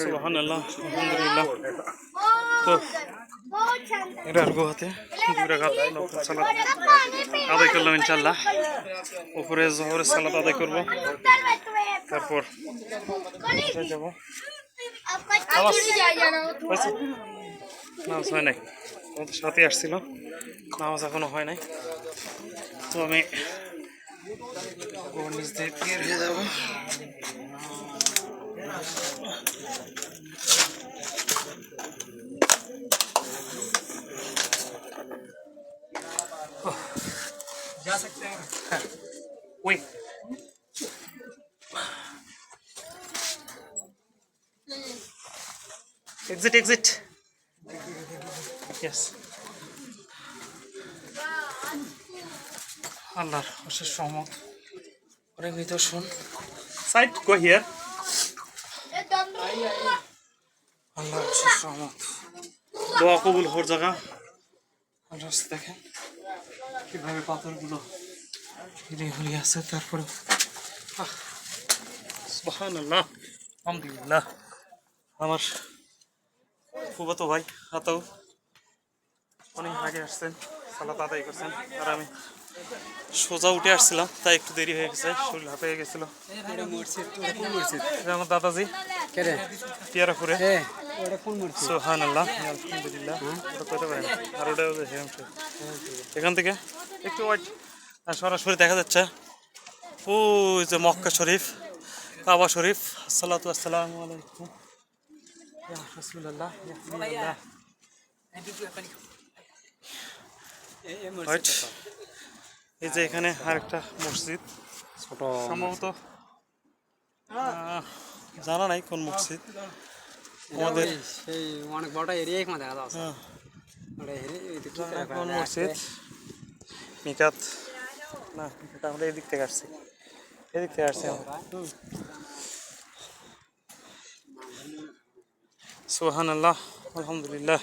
সুবহানাল্লাহ, আলহামদুলিল্লাহ। তো এটার গোহাতে 2 রাকাত নফল সালাত আদায় করলাম ইনশাআল্লাহ। উপরে জোহরের সালাত আদায় করব, তারপর যাব। নামাজ হয় নাই, আমাদের সাথে আসছিল, নামাজ এখনো হয় নাই। তো আমি নিচ দিয়ে বের হয়ে যাবো। जा सकते हैं। वही एग्जिट एग्जिट यस। আল্লাহর অশেষ রহমত, অনেক নিদর্শন। Side go here. আল্লাহর অশেষ রহমত, দোয়া কবুল হওয়ার জায়গা। দেখেন কিভাবে পাথরগুলো হিরে হয়ে আছে। তারপরে সুবহানাল্লাহ, আলহামদুলিল্লাহ। আমার ফুফাতো ভাই আতাউ অনেক আগে আসছেন, সালাত আদায় করছেন, আর আমি সোজা উঠে আসছিলাম, তাই একটু দেরি হয়ে গেছে, শরীর হাতে হয়ে গেছিল। আমার দাদাজি পিয়ারাপুরে। সুবহানাল্লাহ, আলহামদুলিল্লাহ। ওটা কইতে পারেন, আর ওটাও এখান থেকে একটু সরাসরি দেখা যাচ্ছে ওই যে মক্কা শরীফ, কাবা শরীফ। আসসালাতু আসসালামু আলাইকুম ইয়া রাসূলুল্লাহ, ইয়া হাবিবাল্লাহ। এই যে এখানে আরেকটা মসজিদ, ছোট সম্ভবত জানা নাই কোন মসজিদ। আমাদের সেই অনেক বড় এরিয়ায় দেখা যাচ্ছে কোন মসজিদ। মিকাত না, আমরা এদিক থেকে আসছি, এদিক থেকে আসছি। সুবহানাল্লাহ, আলহামদুলিল্লাহ।